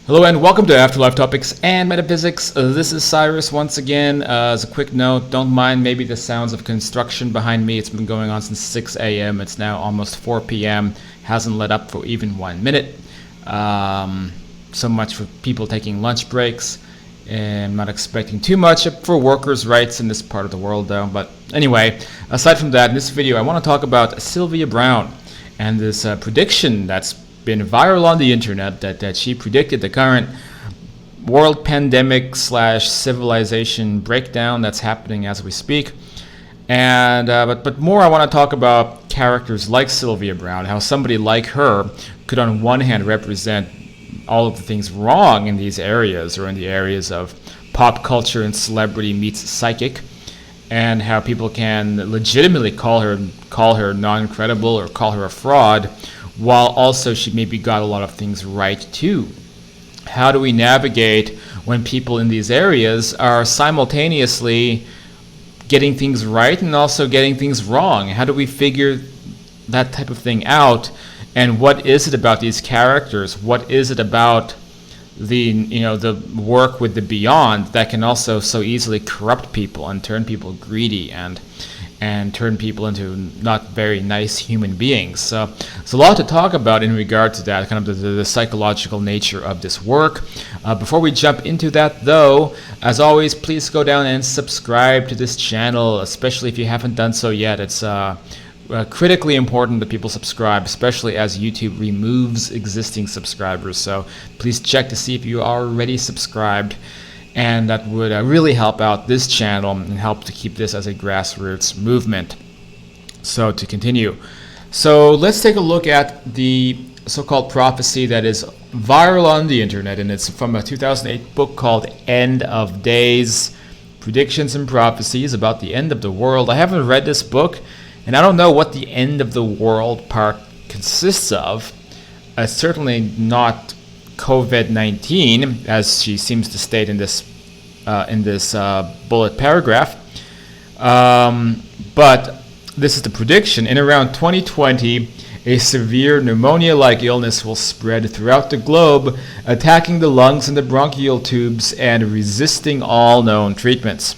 Hello and welcome to Afterlife Topics and Metaphysics. This is Cyrus once again. As a quick note, don't mind maybe the sounds of construction behind me. It's been going on since 6 a.m. It's now almost 4 p.m. Hasn't let up for even 1 minute. So much for people taking lunch breaks. And I'm not expecting too much for workers' rights in this part of the world though. But anyway, aside from that, in this video I want to talk about Sylvia Browne and this prediction that's been viral on the internet that she predicted the current world pandemic / civilization breakdown that's happening as we speak. And but more, I want to talk about characters like Sylvia Browne, how somebody like her could on one hand represent all of the things wrong in these areas, or in the areas of pop culture and celebrity meets psychic, and how people can legitimately call her non-credible or call her a fraud, while also she maybe got a lot of things right too. How do we navigate when people in these areas are simultaneously getting things right and also getting things wrong? How do we figure that type of thing out? And what is it about these characters? What is it about the work with the beyond that can also so easily corrupt people and turn people greedy and turn people into not very nice human beings? So there's a lot to talk about in regard to that, kind of the psychological nature of this work. Before we jump into that though, as always, please go down and subscribe to this channel, especially if you haven't done so yet. It's critically important that people subscribe, especially as YouTube removes existing subscribers. So please check to see if you are already subscribed. And that would really help out this channel and help to keep this as a grassroots movement. So to continue. So let's take a look at the so-called prophecy that is viral on the internet. And it's from a 2008 book called End of Days, Predictions and Prophecies about the End of the World. I haven't read this book, and I don't know what the end of the world part consists of. It's certainly not COVID-19, as she seems to state in this bullet paragraph. But this is the prediction. In around 2020, a severe pneumonia-like illness will spread throughout the globe, attacking the lungs and the bronchial tubes and resisting all known treatments.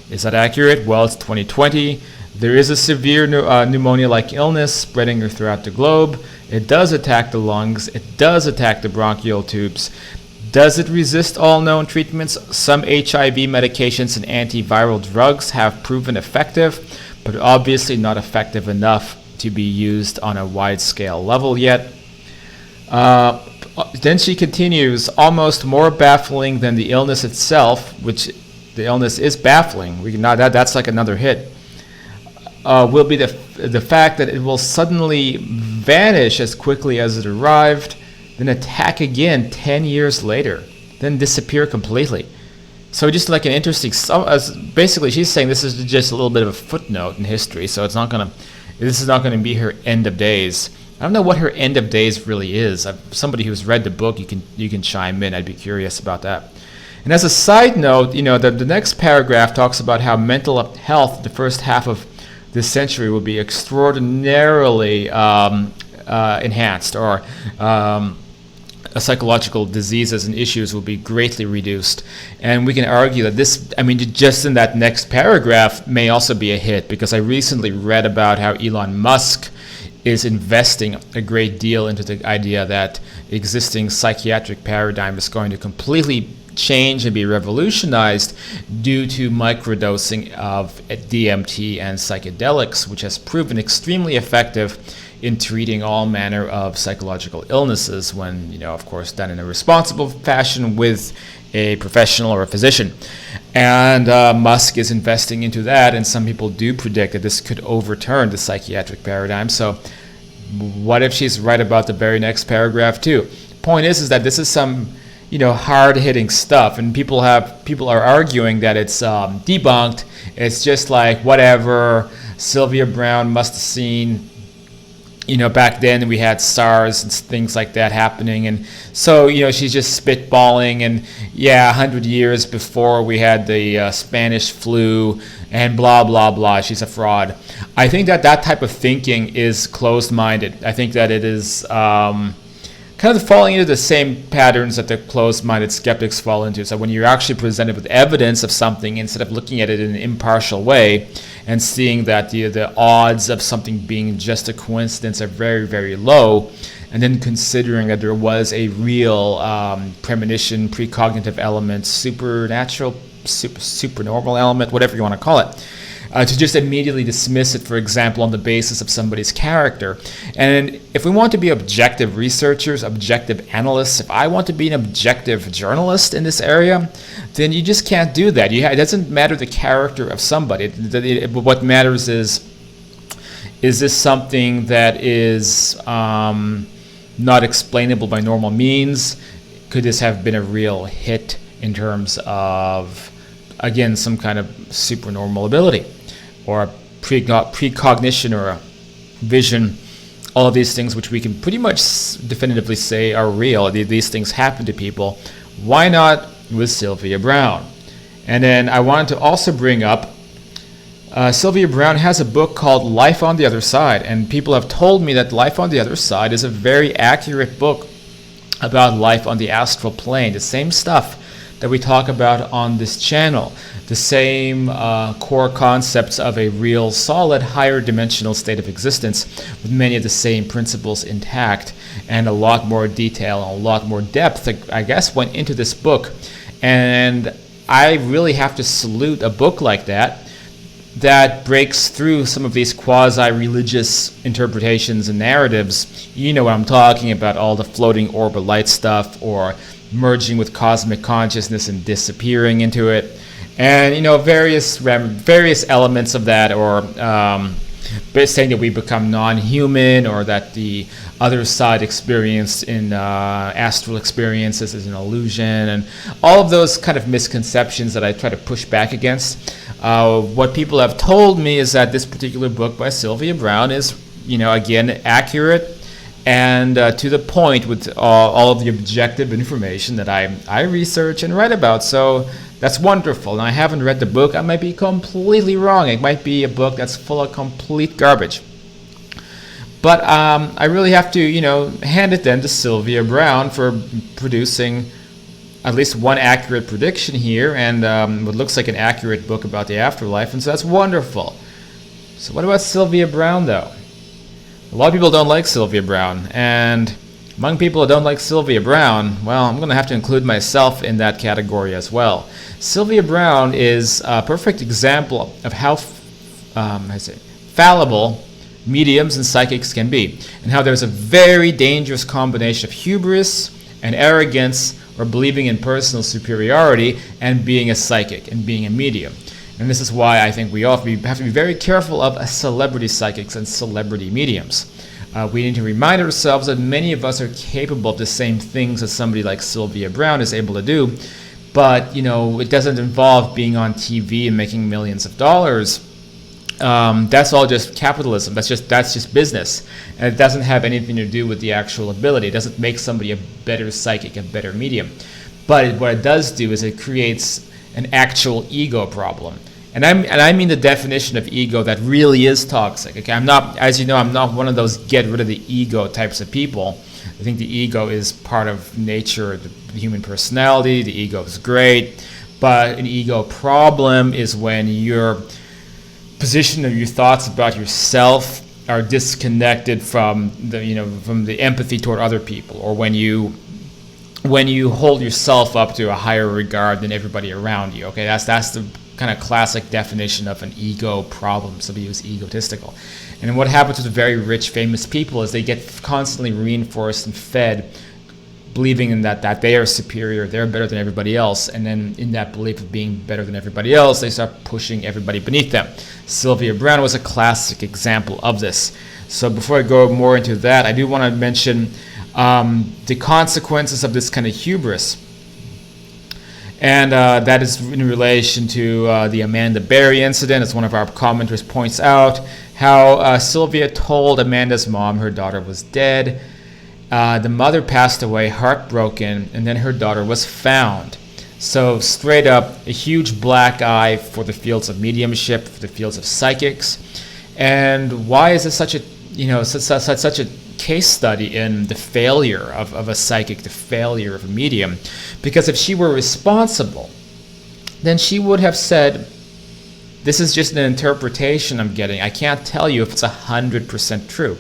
Is that accurate? Well, it's 2020. There is a severe pneumonia-like illness spreading throughout the globe. It does attack the lungs. It does attack the bronchial tubes. Does it resist all known treatments? Some HIV medications and antiviral drugs have proven effective, but obviously not effective enough to be used on a wide-scale level yet. Then she continues, almost more baffling than the illness itself, which the illness is baffling. That's like another hit. Will be the fact that it will suddenly vanish as quickly as it arrived, then attack again 10 years later, then disappear completely. So just like an interesting, basically she's saying this is just a little bit of a footnote in history, so this is not gonna be her end of days. I don't know what her end of days really is. Somebody who's read the book, you can chime in. I'd be curious about that. And as a side note, the next paragraph talks about how mental health the first half of this century will be extraordinarily enhanced, or psychological diseases and issues will be greatly reduced. And we can argue that this, just in that next paragraph, may also be a hit, because I recently read about how Elon Musk is investing a great deal into the idea that existing psychiatric paradigm is going to completely change and be revolutionized due to microdosing of DMT and psychedelics, which has proven extremely effective in treating all manner of psychological illnesses when, of course, done in a responsible fashion with a professional or a physician. And Musk is investing into that, and some people do predict that this could overturn the psychiatric paradigm. So what if she's right about the very next paragraph too? Point is that this is some hard-hitting stuff, and people are arguing that it's debunked. It's just like whatever. Sylvia Browne must have seen, back then we had SARS and things like that happening, and so she's just spitballing. And 100 years before we had the Spanish flu and blah blah blah. She's a fraud. I think that type of thinking is closed-minded. I think that it is. kind of falling into the same patterns that the closed-minded skeptics fall into. So when you're actually presented with evidence of something, instead of looking at it in an impartial way and seeing that the odds of something being just a coincidence are very, very low, and then considering that there was a real premonition, precognitive element, supernatural, supernormal element, whatever you want to call it, to just immediately dismiss it, for example, on the basis of somebody's character. And if we want to be objective researchers, objective analysts, if I want to be an objective journalist in this area, then you just can't do that. It doesn't matter the character of somebody. What matters is this something that is not explainable by normal means? Could this have been a real hit in terms of, again, some kind of supernormal ability, or a precognition, or a vision? All of these things which we can pretty much definitively say are real. These things happen to people. Why not with Sylvia Browne? And then I wanted to also bring up Sylvia Browne has a book called Life on the Other Side, and people have told me that Life on the Other Side is a very accurate book about life on the astral plane, the same stuff that we talk about on this channel, the same core concepts of a real, solid, higher dimensional state of existence, with many of the same principles intact, and a lot more detail and a lot more depth that I guess went into this book. And I really have to salute a book like that breaks through some of these quasi-religious interpretations and narratives. You know what I'm talking about, all the floating orb of light stuff, or merging with cosmic consciousness and disappearing into it, and various elements of that, or saying that we become non-human, or that the other side experienced in astral experiences is an illusion, and all of those kind of misconceptions that I try to push back against. What people have told me is that this particular book by Sylvia Browne is, again, accurate and to the point with all of the objective information that I research and write about. So that's wonderful. And I haven't read the book. I might be completely wrong. It might be a book that's full of complete garbage. But I really have to, hand it then to Sylvia Browne for producing at least one accurate prediction here, and what looks like an accurate book about the afterlife, and so that's wonderful. So what about Sylvia Browne, though? A lot of people don't like Sylvia Browne, and among people who don't like Sylvia Browne, well, I'm going to have to include myself in that category as well. Sylvia Browne is a perfect example of how fallible mediums and psychics can be, and how there's a very dangerous combination of hubris and arrogance, or believing in personal superiority, and being a psychic and being a medium. And this is why I think we have to be very careful of celebrity psychics and celebrity mediums. We need to remind ourselves that many of us are capable of the same things as somebody like Sylvia Browne is able to do, but it doesn't involve being on TV and making millions of dollars. That's all just capitalism. That's just business, and it doesn't have anything to do with the actual ability. It doesn't make somebody a better psychic, a better medium. But what it does do is it creates an actual ego problem, and I mean the definition of ego that really is toxic. Okay, I'm not, as you know, I'm not one of those get rid of the ego types of people. I think the ego is part of nature, the human personality. The ego is great, but an ego problem is when your position of your thoughts about yourself are disconnected from the empathy toward other people, or when you hold yourself up to a higher regard than everybody around you. Okay, that's the kind of classic definition of an ego problem. Somebody who's egotistical. And what happens with the very rich, famous people is they get constantly reinforced and fed believing in that they are superior, they're better than everybody else, and then in that belief of being better than everybody else, they start pushing everybody beneath them. Sylvia Browne was a classic example of this. So before I go more into that, I do want to mention the consequences of this kind of hubris. And that is in relation to the Amanda Berry incident, as one of our commenters points out, how Sylvia told Amanda's mom her daughter was dead. The mother passed away heartbroken, and then her daughter was found. So straight up, a huge black eye for the fields of mediumship, for the fields of psychics. And why is it such a case study in the failure of a psychic, the failure of a medium. Because if she were responsible, then she would have said, this is just an interpretation I'm getting. I can't tell you if it's 100% true.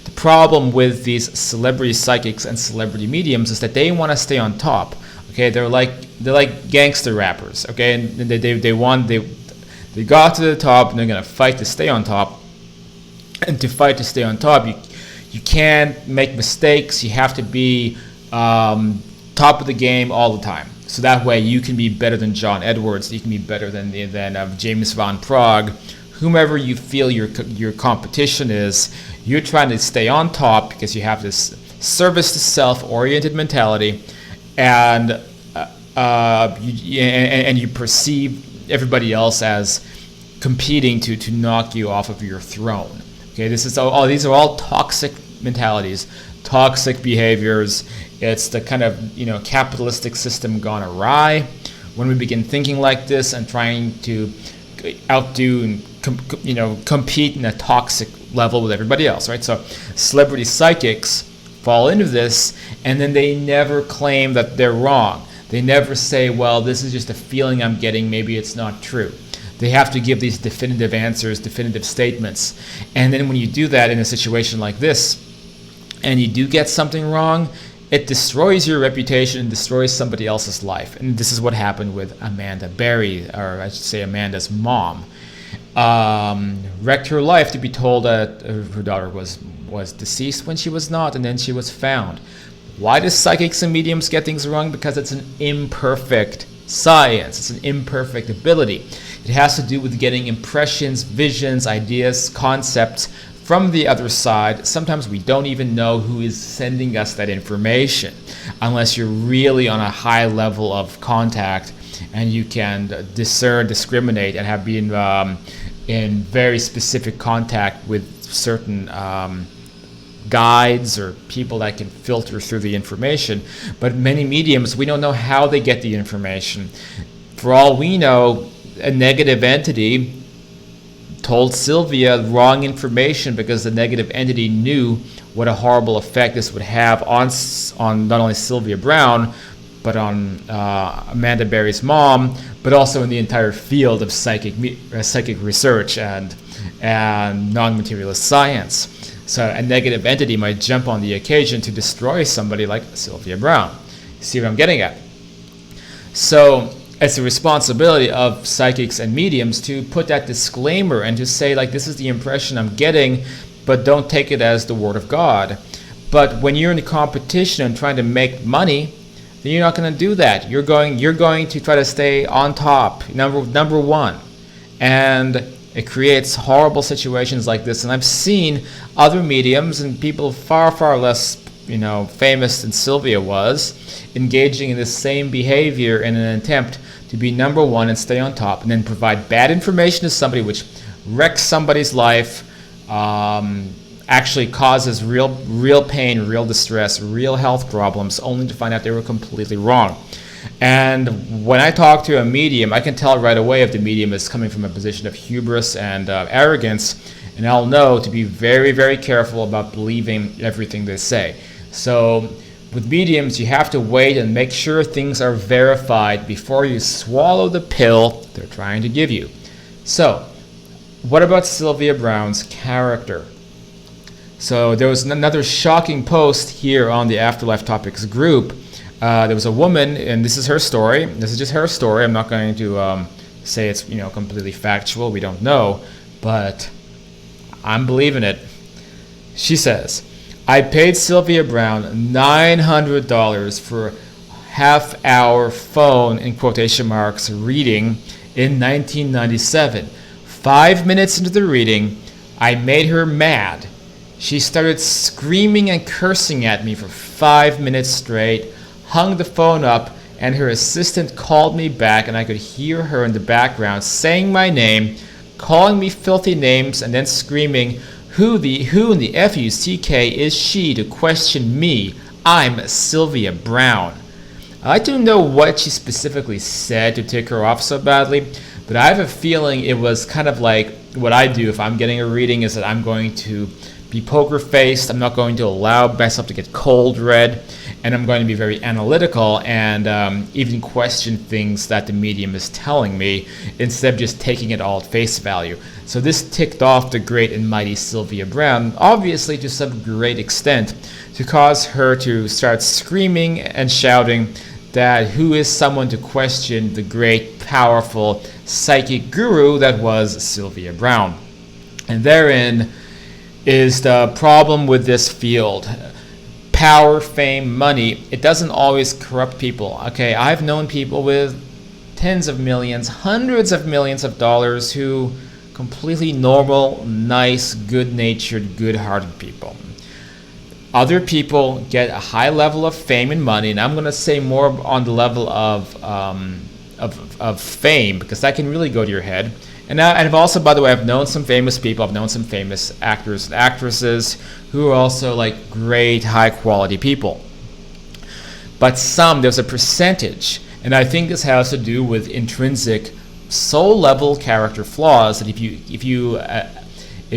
The problem with these celebrity psychics and celebrity mediums is that they want to stay on top. Okay, they're like gangster rappers. Okay, and they got to the top and they're gonna fight to stay on top. And to fight to stay on top, you can't make mistakes. You have to be top of the game all the time. So that way you can be better than John Edwards. You can be better than James Van Praagh, whomever you feel your competition is. You're trying to stay on top because you have this service to self-oriented mentality, and you perceive everybody else as competing to knock you off of your throne. Okay, these are all toxic mentalities, toxic behaviors. It's the kind of capitalistic system gone awry. When we begin thinking like this and trying to outdo and compete in a toxic level with everybody else, right? So celebrity psychics fall into this, and then they never claim that they're wrong. They never say, well, this is just a feeling I'm getting, maybe it's not true. They have to give these definitive answers, definitive statements. And then when you do that in a situation like this, and you do get something wrong, it destroys your reputation and destroys somebody else's life. And this is what happened with Amanda Berry, or I should say Amanda's mom. Wrecked her life to be told that her daughter was deceased when she was not, and then she was found. Why do psychics and mediums get things wrong? Because it's an imperfect science. It's an imperfect ability. It has to do with getting impressions, visions, ideas, concepts from the other side. Sometimes we don't even know who is sending us that information unless you're really on a high level of contact and you can discern, discriminate, and have been in very specific contact with certain guides or people that can filter through the information. But many mediums, we don't know how they get the information. For all we know, a negative entity told Sylvia wrong information because the negative entity knew what a horrible effect this would have on not only Sylvia Browne, but on Amanda Berry's mom, but also in the entire field of psychic research and non-materialist science. So a negative entity might jump on the occasion to destroy somebody like Sylvia Browne. See what I'm getting at? So it's the responsibility of psychics and mediums to put that disclaimer and to say, like, this is the impression I'm getting, but don't take it as the word of God. But when you're in a competition and trying to make money, then you're not going to do that. You're going to try to stay on top, number one. And it creates horrible situations like this. And I've seen other mediums and people far, far less famous than Sylvia was, engaging in the same behavior in an attempt to be number one and stay on top, and then provide bad information to somebody which wrecks somebody's life, actually causes real pain, real distress, real health problems, only to find out they were completely wrong. And when I talk to a medium, I can tell right away if the medium is coming from a position of hubris and arrogance, and I'll know to be very, very careful about believing everything they say. So with mediums, you have to wait and make sure things are verified before you swallow the pill they're trying to give you. So, what about Sylvia Browne's character? So there was another shocking post here on the Afterlife Topics group. There was a woman, and this is her story. This is just her story. I'm not going to say it's completely factual. We don't know, but I'm believing it. She says, I paid Sylvia Browne $900 for a half-hour phone, in quotation marks, reading in 1997. 5 minutes into the reading, I made her mad. She started screaming and cursing at me for 5 minutes straight, hung the phone up, and her assistant called me back, and I could hear her in the background saying my name, calling me filthy names, and then screaming, Who in the F-U-C-K is she to question me? I'm Sylvia Browne. I don't know what she specifically said to tick her off so badly, but I have a feeling it was kind of like what I do if I'm getting a reading, is that I'm going to be poker-faced. I'm not going to allow myself to get cold red, and I'm going to be very analytical and even question things that the medium is telling me instead of just taking it all at face value. So this ticked off the great and mighty Sylvia Browne, obviously to some great extent, to cause her to start screaming and shouting that who is someone to question the great, powerful psychic guru that was Sylvia Browne. And therein is the problem with this field. Power, fame, money, it doesn't always corrupt people. Okay, I've known people with tens of millions, hundreds of millions of dollars who completely normal, nice, good-natured, good-hearted people. Other people get a high level of fame and money, and I'm going to say more on the level of fame, because that can really go to your head. And I've also, by the way, I've known some famous people. I've known some famous actors and actresses who are also like great, high-quality people. But there's a percentage, and I think this has to do with intrinsic soul-level character flaws. That if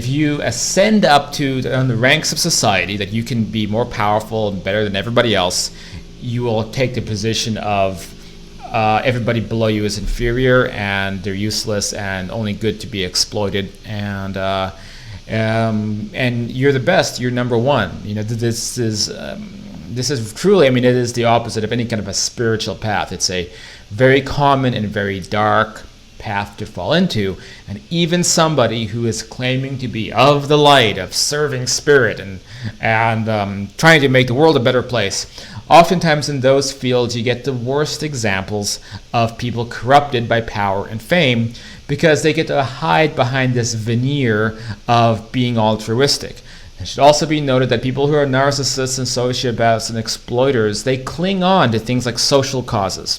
you ascend up to the ranks of society, that you can be more powerful and better than everybody else, you will take the position of everybody below you is inferior and they're useless and only good to be exploited, and you're the best, you're number one. This is truly, it is the opposite of any kind of a spiritual path. It's a very common and very dark path to fall into, and even somebody who is claiming to be of the light, of serving spirit, and trying to make the world a better place, oftentimes in those fields you get the worst examples of people corrupted by power and fame, because they get to hide behind this veneer of being altruistic. It should also be noted that people who are narcissists and sociopaths and exploiters, they cling on to things like social causes.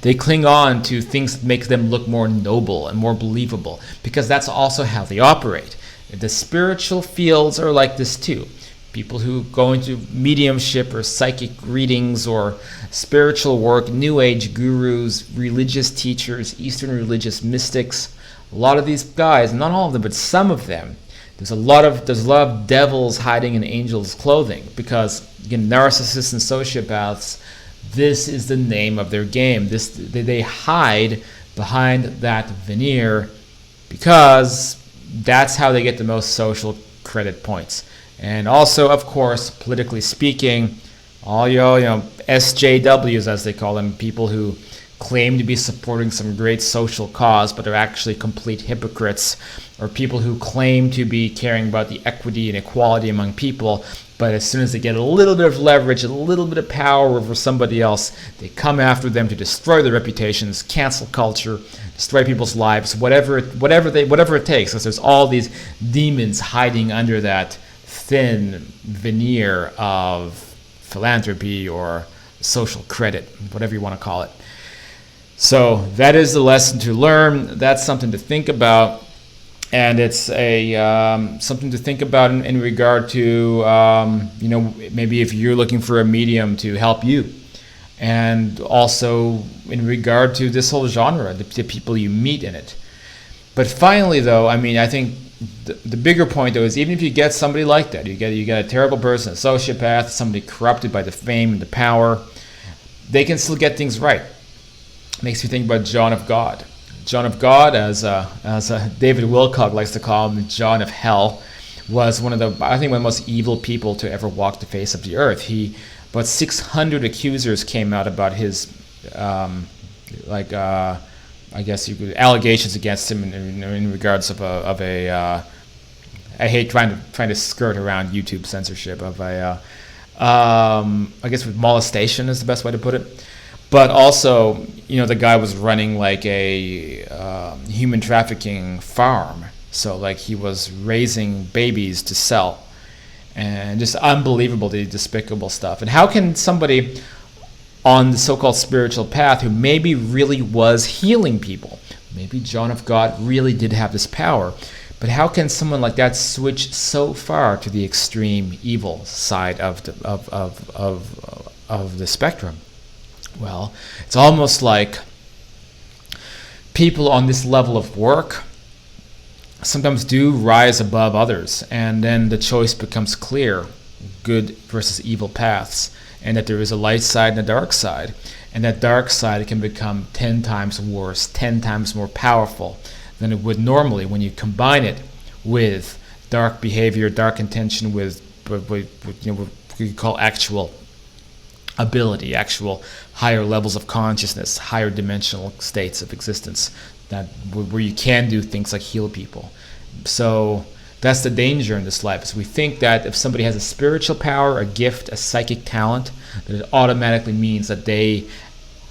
They cling on to things that make them look more noble and more believable, because that's also how they operate. The spiritual fields are like this too. People who go into mediumship or psychic readings or spiritual work, New Age gurus, religious teachers, Eastern religious mystics, a lot of these guys, not all of them, but some of them, there's a lot of devils hiding in angels' clothing, because again, narcissists and sociopaths, this is the name of their game. They hide behind that veneer because that's how they get the most social credit points. And also, of course, politically speaking, all your SJWs, as they call them, people who claim to be supporting some great social cause but are actually complete hypocrites, or people who claim to be caring about the equity and equality among people, but as soon as they get a little bit of leverage, a little bit of power over somebody else, they come after them to destroy their reputations, cancel culture, destroy people's lives, whatever it takes. Because there's all these demons hiding under that thin veneer of philanthropy or social credit, whatever you want to call it. So that is the lesson to learn. That's something to think about. And it's a something to think about in regard to maybe if you're looking for a medium to help you, and also in regard to this whole genre, the people you meet in it. But finally, though, I think the bigger point though is, even if you get somebody like that, you get a terrible person, a sociopath, somebody corrupted by the fame and the power, they can still get things right. Makes me think about John of God. John of God, as David Wilcock likes to call him, John of Hell, was one of the most evil people to ever walk the face of the earth. About 600 accusers came out about his, allegations against him in regards of a. I hate trying to skirt around YouTube censorship of with molestation is the best way to put it. But also, the guy was running like a human trafficking farm. So like he was raising babies to sell, and just unbelievably despicable stuff. And how can somebody on the so-called spiritual path who maybe really was healing people, maybe John of God really did have this power, but how can someone like that switch so far to the extreme evil side of the spectrum? Well, it's almost like people on this level of work sometimes do rise above others, and then the choice becomes clear, good versus evil paths, and that there is a light side and a dark side, and that dark side can become 10 times worse, 10 times more powerful than it would normally when you combine it with dark behavior, dark intention, with what we call actual ability, actual higher levels of consciousness, higher dimensional states of existence, that where you can do things like heal people. So that's the danger in this life, is we think that if somebody has a spiritual power, a gift, a psychic talent, that it automatically means that they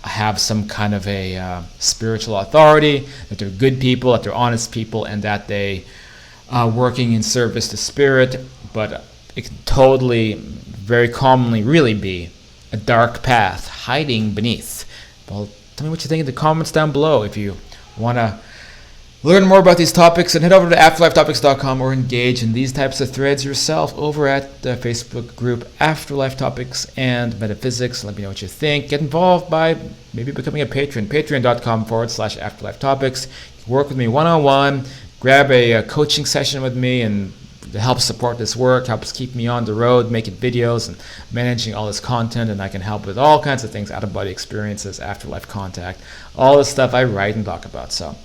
have some kind of a spiritual authority, that they're good people, that they're honest people, and that they are working in service to spirit. But it can totally, very commonly, really be a dark path hiding beneath. Well, tell me what you think in the comments down below. If you want to learn more about these topics, and head over to afterlifetopics.com or engage in these types of threads yourself over at the Facebook group Afterlife Topics and Metaphysics. Let me know what you think. Get involved by maybe becoming a patron. Patreon.com/Afterlife Topics. Work with me one-on-one. Grab a coaching session with me and to help support this work, helps keep me on the road, making videos and managing all this content, and I can help with all kinds of things, out-of-body experiences, afterlife contact, all the stuff I write and talk about. So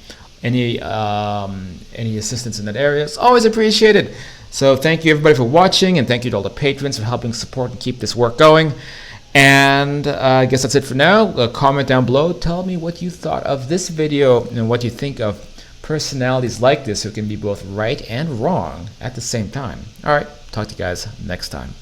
any assistance in that area is always appreciated. So thank you everybody for watching, and thank you to all the patrons for helping support and keep this work going. And I guess that's it for now. Comment down below. Tell me what you thought of this video and what you think of personalities like this who can be both right and wrong at the same time. All right, talk to you guys next time.